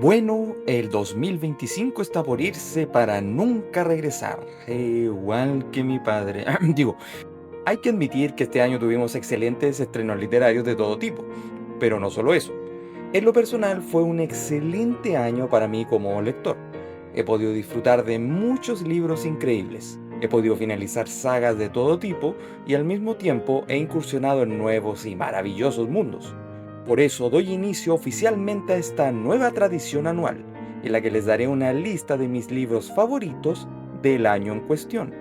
Bueno, el 2025 está por irse para nunca regresar, igual que mi padre. Digo, hay que admitir que este año tuvimos excelentes estrenos literarios de todo tipo, pero no solo eso. En lo personal fue un excelente año para mí como lector. He podido disfrutar de muchos libros increíbles. He podido finalizar sagas de todo tipo y al mismo tiempo he incursionado en nuevos y maravillosos mundos. Por eso doy inicio oficialmente a esta nueva tradición anual, en la que les daré una lista de mis libros favoritos del año en cuestión.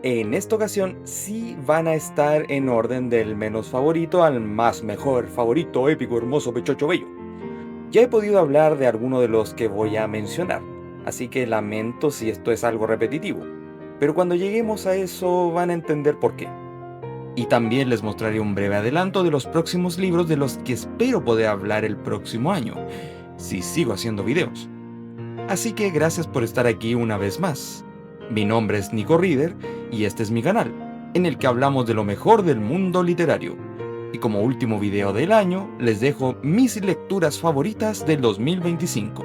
En esta ocasión sí van a estar en orden del menos favorito al más mejor, favorito, épico, hermoso, pechocho, bello. Ya he podido hablar de alguno de los que voy a mencionar, así que lamento si esto es algo repetitivo, pero cuando lleguemos a eso van a entender por qué. Y también les mostraré un breve adelanto de los próximos libros de los que espero poder hablar el próximo año, si sigo haciendo videos. Así que gracias por estar aquí una vez más. Mi nombre es Nico Reader y este es mi canal, en el que hablamos de lo mejor del mundo literario. Y como último video del año, les dejo mis lecturas favoritas del 2025.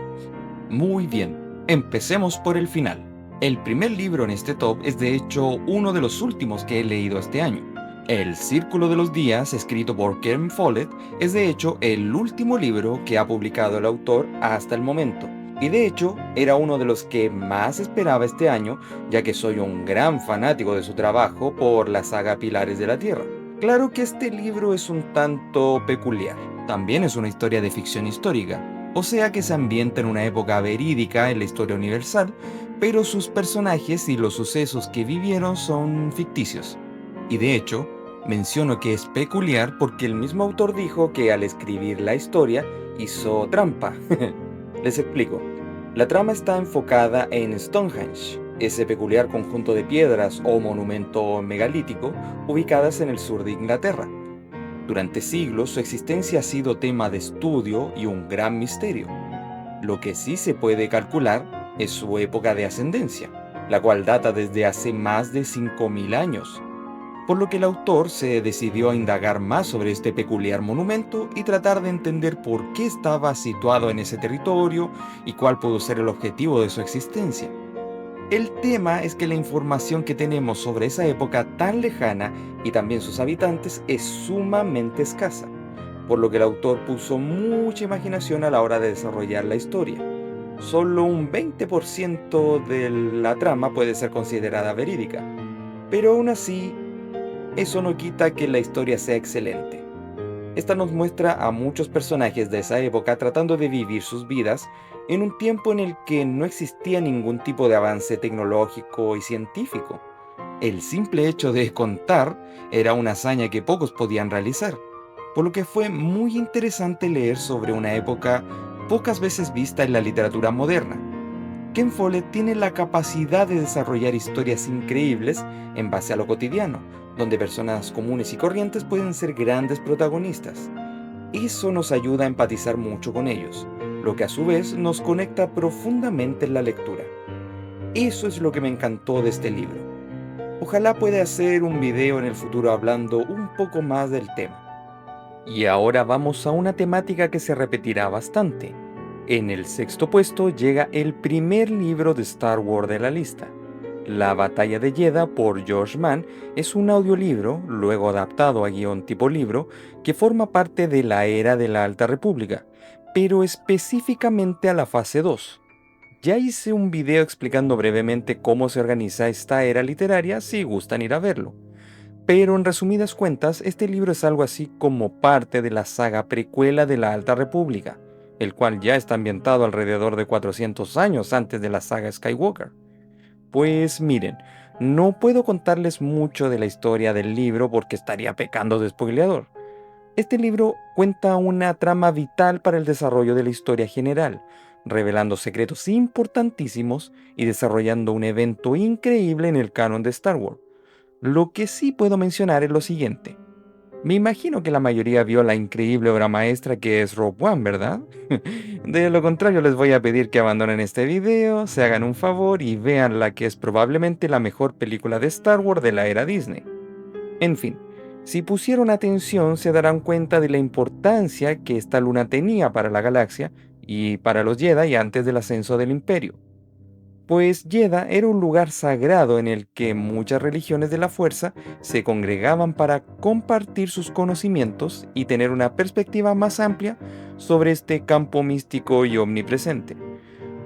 Muy bien, empecemos por el final. El primer libro en este top es de hecho uno de los últimos que he leído este año. El Círculo de los Días, escrito por Ken Follett, es de hecho el último libro que ha publicado el autor hasta el momento. Y de hecho, era uno de los que más esperaba este año, ya que soy un gran fanático de su trabajo por la saga Pilares de la Tierra. Claro que este libro es un tanto peculiar. También es una historia de ficción histórica, o sea que se ambienta en una época verídica en la historia universal, pero sus personajes y los sucesos que vivieron son ficticios. Y de hecho, menciono que es peculiar porque el mismo autor dijo que al escribir la historia hizo trampa. Les explico. La trama está enfocada en Stonehenge, ese peculiar conjunto de piedras o monumento megalítico ubicadas en el sur de Inglaterra. Durante siglos su existencia ha sido tema de estudio y un gran misterio. Lo que sí se puede calcular es su época de ascendencia, la cual data desde hace más de 5.000 años, por lo que el autor se decidió a indagar más sobre este peculiar monumento y tratar de entender por qué estaba situado en ese territorio y cuál pudo ser el objetivo de su existencia. El tema es que la información que tenemos sobre esa época tan lejana y también sus habitantes es sumamente escasa, por lo que el autor puso mucha imaginación a la hora de desarrollar la historia. Solo un 20% de la trama puede ser considerada verídica, pero aún así eso no quita que la historia sea excelente. Esta nos muestra a muchos personajes de esa época tratando de vivir sus vidas en un tiempo en el que no existía ningún tipo de avance tecnológico y científico. El simple hecho de contar era una hazaña que pocos podían realizar, por lo que fue muy interesante leer sobre una época pocas veces vista en la literatura moderna. Ken Follett tiene la capacidad de desarrollar historias increíbles en base a lo cotidiano, donde personas comunes y corrientes pueden ser grandes protagonistas. Eso nos ayuda a empatizar mucho con ellos, lo que a su vez nos conecta profundamente en la lectura. Eso es lo que me encantó de este libro. Ojalá pueda hacer un video en el futuro hablando un poco más del tema. Y ahora vamos a una temática que se repetirá bastante. En el sexto puesto llega el primer libro de Star Wars de la lista. La Batalla de Jedha por George Mann es un audiolibro, luego adaptado a guión tipo libro, que forma parte de la era de la Alta República, pero específicamente a la fase 2. Ya hice un video explicando brevemente cómo se organiza esta era literaria si gustan ir a verlo. Pero en resumidas cuentas, este libro es algo así como parte de la saga precuela de la Alta República, el cual ya está ambientado alrededor de 400 años antes de la saga Skywalker. Pues miren, no puedo contarles mucho de la historia del libro porque estaría pecando de spoileador. Este libro cuenta una trama vital para el desarrollo de la historia general, revelando secretos importantísimos y desarrollando un evento increíble en el canon de Star Wars. Lo que sí puedo mencionar es lo siguiente. Me imagino que la mayoría vio la increíble obra maestra que es Rogue One, ¿verdad? De lo contrario, les voy a pedir que abandonen este video, se hagan un favor y vean la que es probablemente la mejor película de Star Wars de la era Disney. En fin, si pusieron atención se darán cuenta de la importancia que esta luna tenía para la galaxia y para los Jedi antes del ascenso del Imperio. Pues Jedha era un lugar sagrado en el que muchas religiones de la fuerza se congregaban para compartir sus conocimientos y tener una perspectiva más amplia sobre este campo místico y omnipresente.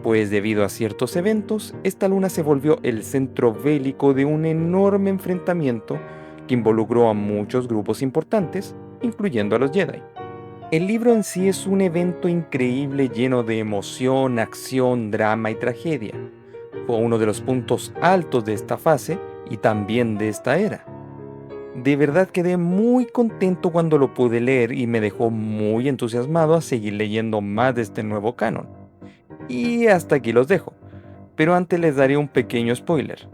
Pues debido a ciertos eventos, esta luna se volvió el centro bélico de un enorme enfrentamiento que involucró a muchos grupos importantes, incluyendo a los Jedi. El libro en sí es un evento increíble lleno de emoción, acción, drama y tragedia. Fue uno de los puntos altos de esta fase y también de esta era. De verdad quedé muy contento cuando lo pude leer y me dejó muy entusiasmado a seguir leyendo más de este nuevo canon. Y hasta aquí los dejo, pero antes les daré un pequeño spoiler.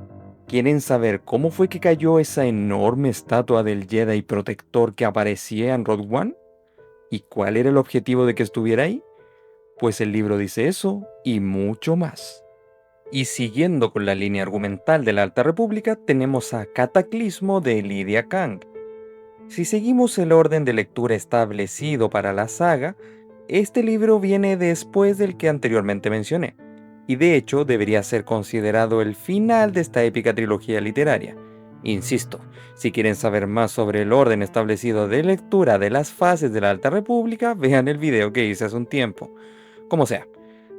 ¿Quieren saber cómo fue que cayó esa enorme estatua del Jedi protector que aparecía en Rogue One? ¿Y cuál era el objetivo de que estuviera ahí? Pues el libro dice eso y mucho más. Y siguiendo con la línea argumental de la Alta República, tenemos a Cataclismo de Lydia Kang. Si seguimos el orden de lectura establecido para la saga, este libro viene después del que anteriormente mencioné, y de hecho debería ser considerado el final de esta épica trilogía literaria. Insisto, si quieren saber más sobre el orden establecido de lectura de las fases de la Alta República, vean el video que hice hace un tiempo. Como sea,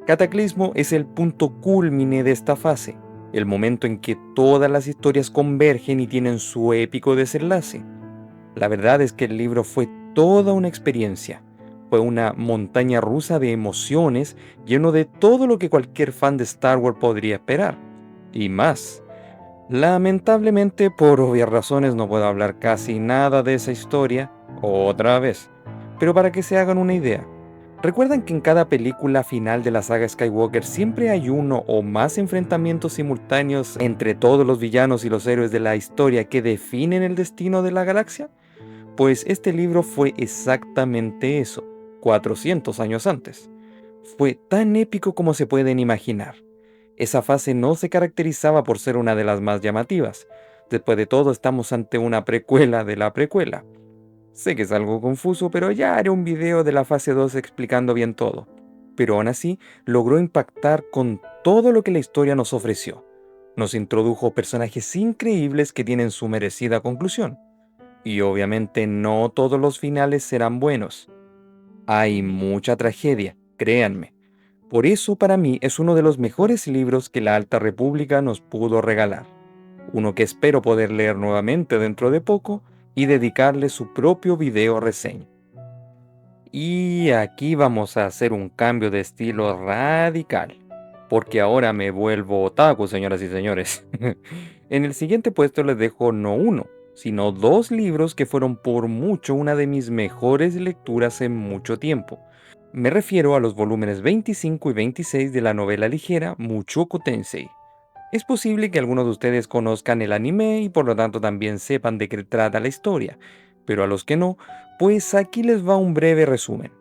Cataclismo es el punto cúlmine de esta fase, el momento en que todas las historias convergen y tienen su épico desenlace. La verdad es que el libro fue toda una experiencia. Fue una montaña rusa de emociones, lleno de todo lo que cualquier fan de Star Wars podría esperar. Y más. Lamentablemente, por obvias razones, no puedo hablar casi nada de esa historia otra vez. Pero para que se hagan una idea, ¿recuerdan que en cada película final de la saga Skywalker siempre hay uno o más enfrentamientos simultáneos entre todos los villanos y los héroes de la historia que definen el destino de la galaxia? Pues este libro fue exactamente eso, 400 años antes. Fue tan épico como se pueden imaginar. Esa fase no se caracterizaba por ser una de las más llamativas. Después de todo, estamos ante una precuela de la precuela. Sé que es algo confuso, pero ya haré un video de la fase 2 explicando bien todo. Pero aún así, logró impactar con todo lo que la historia nos ofreció. Nos introdujo personajes increíbles que tienen su merecida conclusión. Y obviamente no todos los finales serán buenos. Hay mucha tragedia, créanme. Por eso para mí es uno de los mejores libros que la Alta República nos pudo regalar. Uno que espero poder leer nuevamente dentro de poco y dedicarle su propio video reseña. Y aquí vamos a hacer un cambio de estilo radical, porque ahora me vuelvo otaku, señoras y señores. En el siguiente puesto les dejo no uno, sino dos libros que fueron por mucho una de mis mejores lecturas en mucho tiempo. Me refiero a los volúmenes 25 y 26 de la novela ligera Mushoku Tensei. Es posible que algunos de ustedes conozcan el anime y por lo tanto también sepan de qué trata la historia, pero a los que no, pues aquí les va un breve resumen.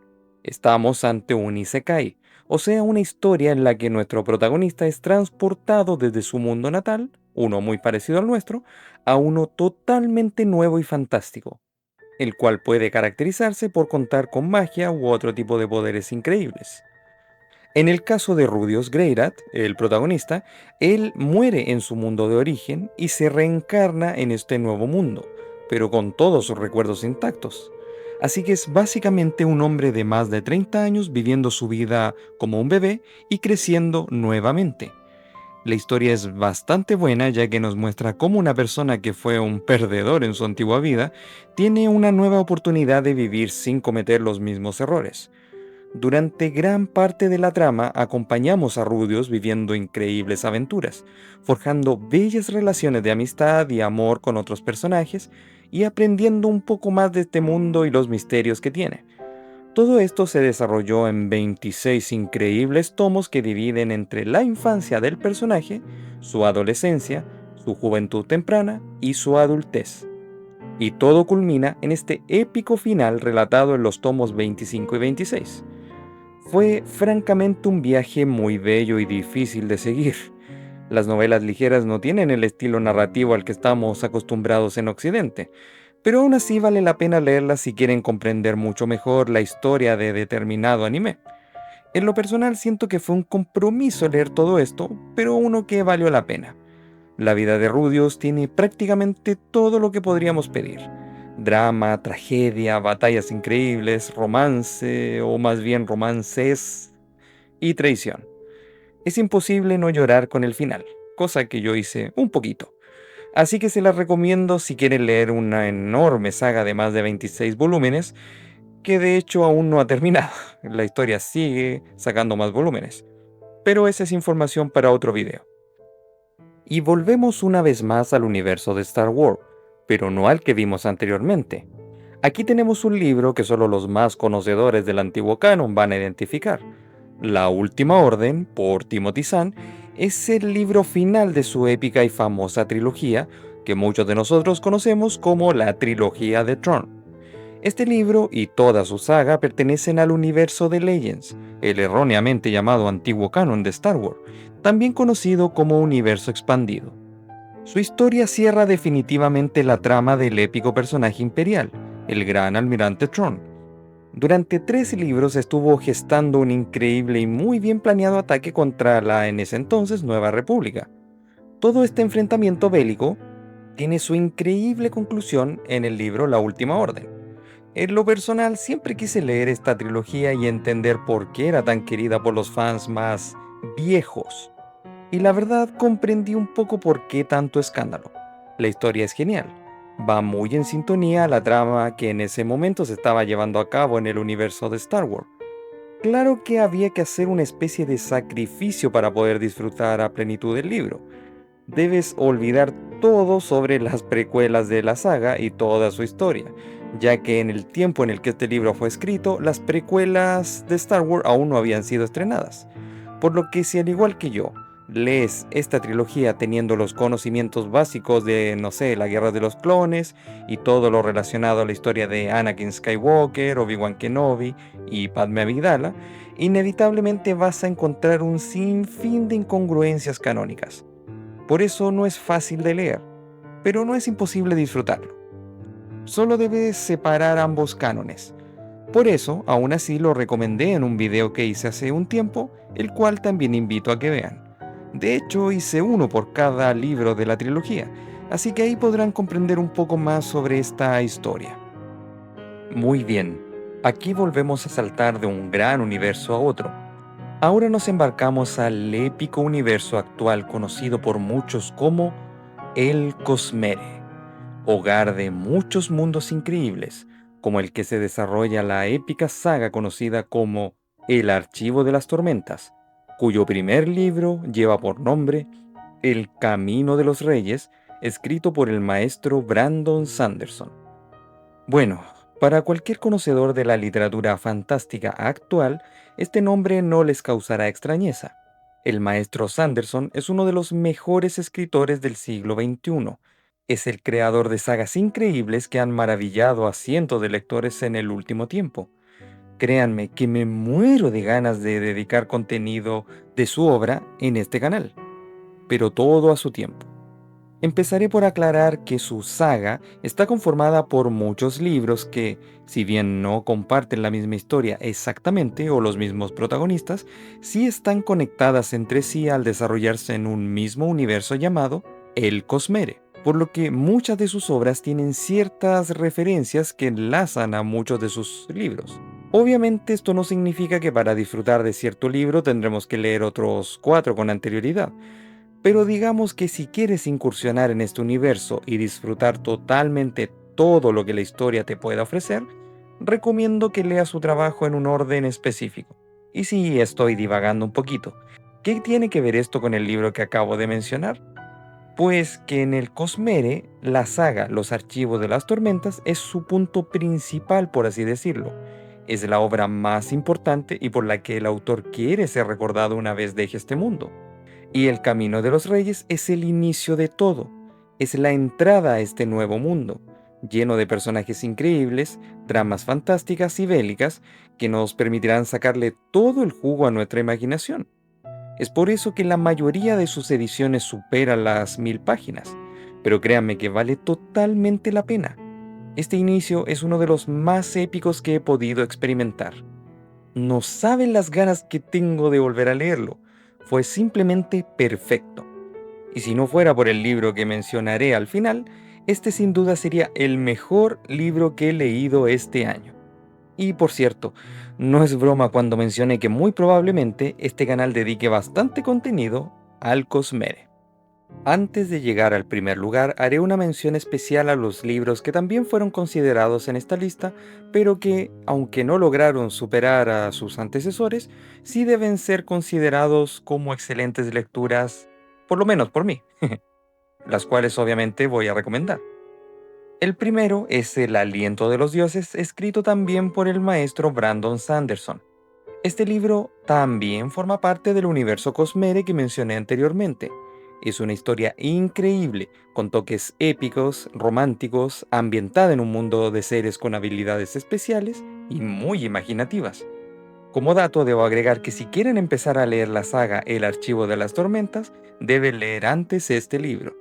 Estamos ante un isekai, o sea, una historia en la que nuestro protagonista es transportado desde su mundo natal, uno muy parecido al nuestro, a uno totalmente nuevo y fantástico, el cual puede caracterizarse por contar con magia u otro tipo de poderes increíbles. En el caso de Rudios Greirat, el protagonista, él muere en su mundo de origen y se reencarna en este nuevo mundo, pero con todos sus recuerdos intactos. Así que es básicamente un hombre de más de 30 años viviendo su vida como un bebé y creciendo nuevamente. La historia es bastante buena ya que nos muestra cómo una persona que fue un perdedor en su antigua vida tiene una nueva oportunidad de vivir sin cometer los mismos errores. Durante gran parte de la trama acompañamos a Rudios viviendo increíbles aventuras, forjando bellas relaciones de amistad y amor con otros personajes y aprendiendo un poco más de este mundo y los misterios que tiene. Todo esto se desarrolló en 26 increíbles tomos que dividen entre la infancia del personaje, su adolescencia, su juventud temprana y su adultez. Y todo culmina en este épico final relatado en los tomos 25 y 26. Fue francamente un viaje muy bello y difícil de seguir. Las novelas ligeras no tienen el estilo narrativo al que estamos acostumbrados en Occidente, pero aún así vale la pena leerlas si quieren comprender mucho mejor la historia de determinado anime. En lo personal siento que fue un compromiso leer todo esto, pero uno que valió la pena. La vida de Rudius tiene prácticamente todo lo que podríamos pedir. Drama, tragedia, batallas increíbles, romance, o más bien romances, y traición. Es imposible no llorar con el final, cosa que yo hice un poquito. Así que se las recomiendo si quieren leer una enorme saga de más de 26 volúmenes, que de hecho aún no ha terminado. La historia sigue sacando más volúmenes. Pero esa es información para otro video. Y volvemos una vez más al universo de Star Wars, pero no al que vimos anteriormente. Aquí tenemos un libro que solo los más conocedores del antiguo canon van a identificar. La Última Orden, por Timothy Zahn, es el libro final de su épica y famosa trilogía, que muchos de nosotros conocemos como la Trilogía de Tron. Este libro y toda su saga pertenecen al universo de Legends, el erróneamente llamado antiguo canon de Star Wars, también conocido como universo expandido. Su historia cierra definitivamente la trama del épico personaje imperial, el gran almirante Tron. Durante 3 libros estuvo gestando un increíble y muy bien planeado ataque contra la en ese entonces Nueva República. Todo este enfrentamiento bélico tiene su increíble conclusión en el libro La Última Orden. En lo personal, siempre quise leer esta trilogía y entender por qué era tan querida por los fans más viejos. Y la verdad comprendí un poco por qué tanto escándalo. La historia es genial. Va muy en sintonía a la trama que en ese momento se estaba llevando a cabo en el universo de Star Wars. Claro que había que hacer una especie de sacrificio para poder disfrutar a plenitud del libro. Debes olvidar todo sobre las precuelas de la saga y toda su historia, ya que en el tiempo en el que este libro fue escrito, las precuelas de Star Wars aún no habían sido estrenadas. Por lo que si al igual que yo, lees esta trilogía teniendo los conocimientos básicos de, no sé, la Guerra de los Clones y todo lo relacionado a la historia de Anakin Skywalker, Obi-Wan Kenobi y Padme Amidala, inevitablemente vas a encontrar un sinfín de incongruencias canónicas. Por eso no es fácil de leer, pero no es imposible disfrutarlo. Solo debes separar ambos cánones. Por eso, aún así lo recomendé en un video que hice hace un tiempo, el cual también invito a que vean. De hecho, hice uno por cada libro de la trilogía, así que ahí podrán comprender un poco más sobre esta historia. Muy bien, aquí volvemos a saltar de un gran universo a otro. Ahora nos embarcamos al épico universo actual conocido por muchos como el Cosmere, hogar de muchos mundos increíbles, como el que se desarrolla la épica saga conocida como El Archivo de las Tormentas, cuyo primer libro lleva por nombre El Camino de los Reyes, escrito por el maestro Brandon Sanderson. Bueno, para cualquier conocedor de la literatura fantástica actual, este nombre no les causará extrañeza. El maestro Sanderson es uno de los mejores escritores del siglo XXI. Es el creador de sagas increíbles que han maravillado a cientos de lectores en el último tiempo. Créanme que me muero de ganas de dedicar contenido de su obra en este canal, pero todo a su tiempo. Empezaré por aclarar que su saga está conformada por muchos libros que, si bien no comparten la misma historia exactamente o los mismos protagonistas, sí están conectadas entre sí al desarrollarse en un mismo universo llamado El Cosmere, por lo que muchas de sus obras tienen ciertas referencias que enlazan a muchos de sus libros. Obviamente esto no significa que para disfrutar de cierto libro tendremos que leer otros 4 con anterioridad, pero digamos que si quieres incursionar en este universo y disfrutar totalmente todo lo que la historia te pueda ofrecer, recomiendo que leas su trabajo en un orden específico. Y si estoy divagando un poquito, ¿qué tiene que ver esto con el libro que acabo de mencionar? Pues que en el Cosmere, la saga Los Archivos de las Tormentas es su punto principal, por así decirlo. Es la obra más importante y por la que el autor quiere ser recordado una vez deje este mundo. Y el Camino de los Reyes es el inicio de todo, es la entrada a este nuevo mundo, lleno de personajes increíbles, tramas fantásticas y bélicas que nos permitirán sacarle todo el jugo a nuestra imaginación. Es por eso que la mayoría de sus ediciones supera las 1000 páginas, pero créanme que vale totalmente la pena. Este inicio es uno de los más épicos que he podido experimentar. No saben las ganas que tengo de volver a leerlo. Fue simplemente perfecto. Y si no fuera por el libro que mencionaré al final, este sin duda sería el mejor libro que he leído este año. Y por cierto, no es broma cuando mencioné que muy probablemente este canal dedique bastante contenido al Cosmere. Antes de llegar al primer lugar, haré una mención especial a los libros que también fueron considerados en esta lista, pero que, aunque no lograron superar a sus antecesores, sí deben ser considerados como excelentes lecturas, por lo menos por mí, las cuales obviamente voy a recomendar. El primero es El aliento de los dioses, escrito también por el maestro Brandon Sanderson. Este libro también forma parte del universo Cosmere que mencioné anteriormente. Es una historia increíble, con toques épicos, románticos, ambientada en un mundo de seres con habilidades especiales y muy imaginativas. Como dato, debo agregar que si quieren empezar a leer la saga El Archivo de las Tormentas, deben leer antes este libro.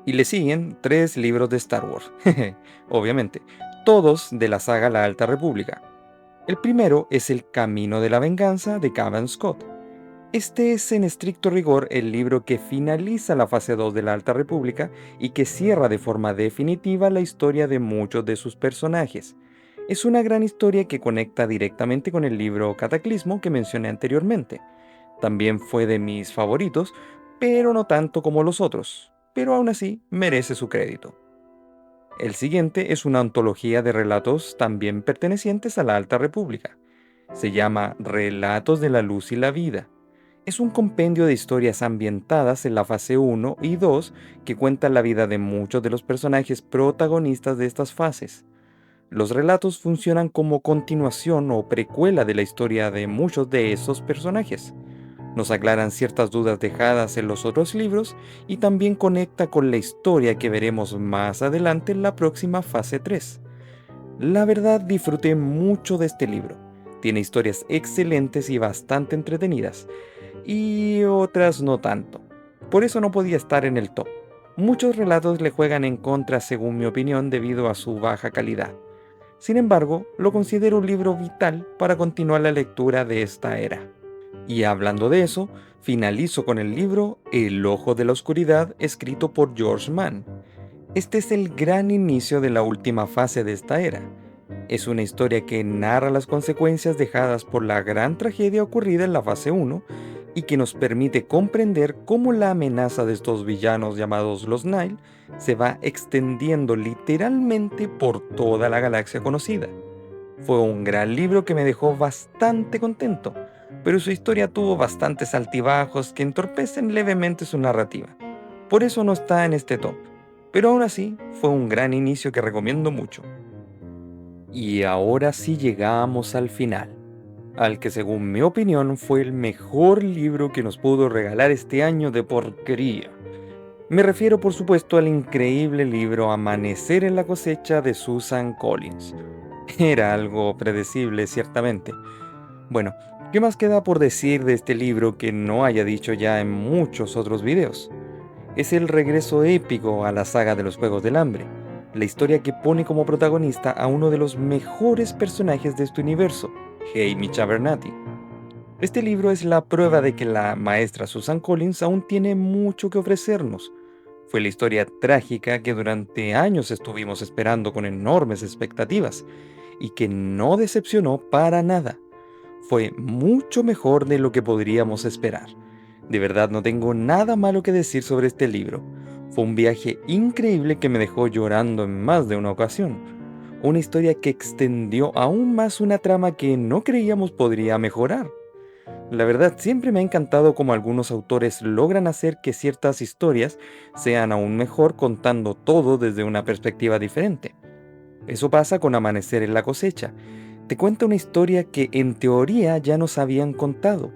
Y le siguen 3 libros de Star Wars, obviamente, todos de la saga La Alta República. El primero es El Camino de la Venganza de Cavan Scott. Este es en estricto rigor el libro que finaliza la fase 2 de la Alta República y que cierra de forma definitiva la historia de muchos de sus personajes. Es una gran historia que conecta directamente con el libro Cataclismo que mencioné anteriormente. También fue de mis favoritos, pero no tanto como los otros, pero aún así merece su crédito. El siguiente es una antología de relatos también pertenecientes a la Alta República. Se llama Relatos de la Luz y la Vida. Es un compendio de historias ambientadas en la fase 1 y 2 que cuentan la vida de muchos de los personajes protagonistas de estas fases. Los relatos funcionan como continuación o precuela de la historia de muchos de esos personajes. Nos aclaran ciertas dudas dejadas en los otros libros y también conecta con la historia que veremos más adelante en la próxima fase 3. La verdad disfruté mucho de este libro. Tiene historias excelentes y bastante entretenidas, y otras no tanto. Por eso no podía estar en el top. Muchos relatos le juegan en contra según mi opinión debido a su baja calidad. Sin embargo, lo considero un libro vital para continuar la lectura de esta era. Y hablando de eso, finalizo con el libro El Ojo de la Oscuridad, escrito por George Mann. Este es el gran inicio de la última fase de esta era. Es una historia que narra las consecuencias dejadas por la gran tragedia ocurrida en la fase 1 y que nos permite comprender cómo la amenaza de estos villanos llamados los Nile se va extendiendo literalmente por toda la galaxia conocida. Fue un gran libro que me dejó bastante contento, pero su historia tuvo bastantes altibajos que entorpecen levemente su narrativa. Por eso no está en este top, pero aún así fue un gran inicio que recomiendo mucho. Y ahora sí llegamos al final, al que según mi opinión fue el mejor libro que nos pudo regalar este año de porquería. Me refiero por supuesto al increíble libro Amanecer en la cosecha de Susan Collins. Era algo predecible, ciertamente. Bueno, ¿qué más queda por decir de este libro que no haya dicho ya en muchos otros videos? Es el regreso épico a la saga de los Juegos del Hambre, la historia que pone como protagonista a uno de los mejores personajes de este universo, Hamish Abernathy. Este libro es la prueba de que la maestra Susan Collins aún tiene mucho que ofrecernos. Fue la historia trágica que durante años estuvimos esperando con enormes expectativas y que no decepcionó para nada. Fue mucho mejor de lo que podríamos esperar. De verdad no tengo nada malo que decir sobre este libro. Fue un viaje increíble que me dejó llorando en más de una ocasión. Una historia que extendió aún más una trama que no creíamos podría mejorar. La verdad siempre me ha encantado cómo algunos autores logran hacer que ciertas historias sean aún mejor contando todo desde una perspectiva diferente. Eso pasa con Amanecer en la cosecha. Te cuenta una historia que en teoría ya nos habían contado,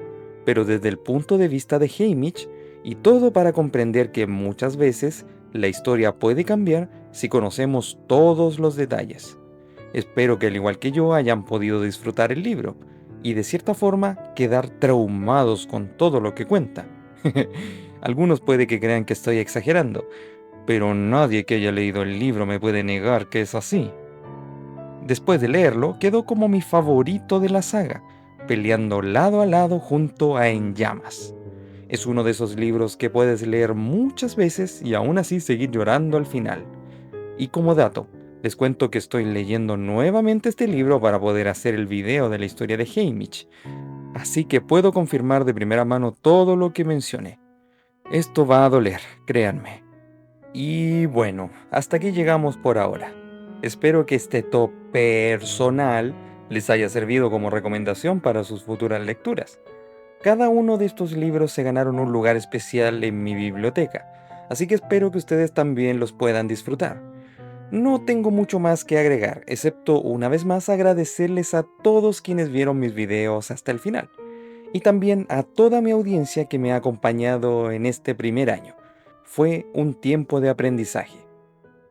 pero desde el punto de vista de Hamish, y todo para comprender que muchas veces la historia puede cambiar si conocemos todos los detalles. Espero que al igual que yo hayan podido disfrutar el libro y de cierta forma quedar traumados con todo lo que cuenta. Algunos puede que crean que estoy exagerando, pero nadie que haya leído el libro me puede negar que es así. Después de leerlo, quedó como mi favorito de la saga, peleando lado a lado junto a En Llamas. Es uno de esos libros que puedes leer muchas veces y aún así seguir llorando al final. Y como dato, les cuento que estoy leyendo nuevamente este libro para poder hacer el video de la historia de Haymitch, así que puedo confirmar de primera mano todo lo que mencioné. Esto va a doler, créanme. Y bueno, hasta aquí llegamos por ahora. Espero que este top personal les haya servido como recomendación para sus futuras lecturas. Cada uno de estos libros se ganaron un lugar especial en mi biblioteca, así que espero que ustedes también los puedan disfrutar. No tengo mucho más que agregar, excepto una vez más agradecerles a todos quienes vieron mis videos hasta el final, y también a toda mi audiencia que me ha acompañado en este primer año. Fue un tiempo de aprendizaje.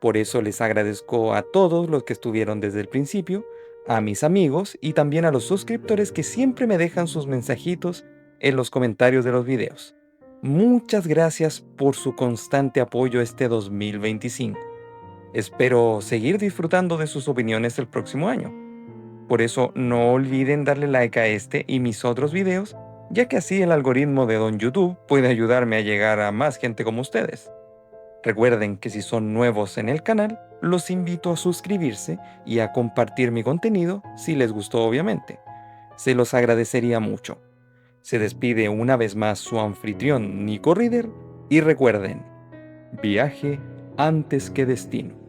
Por eso les agradezco a todos los que estuvieron desde el principio, a mis amigos y también a los suscriptores que siempre me dejan sus mensajitos en los comentarios de los videos. Muchas gracias por su constante apoyo este 2025. Espero seguir disfrutando de sus opiniones el próximo año. Por eso no olviden darle like a este y mis otros videos, ya que así el algoritmo de Don YouTube puede ayudarme a llegar a más gente como ustedes. Recuerden que si son nuevos en el canal, los invito a suscribirse y a compartir mi contenido si les gustó obviamente. Se los agradecería mucho. Se despide una vez más su anfitrión Nico Reader y recuerden, viaje antes que destino.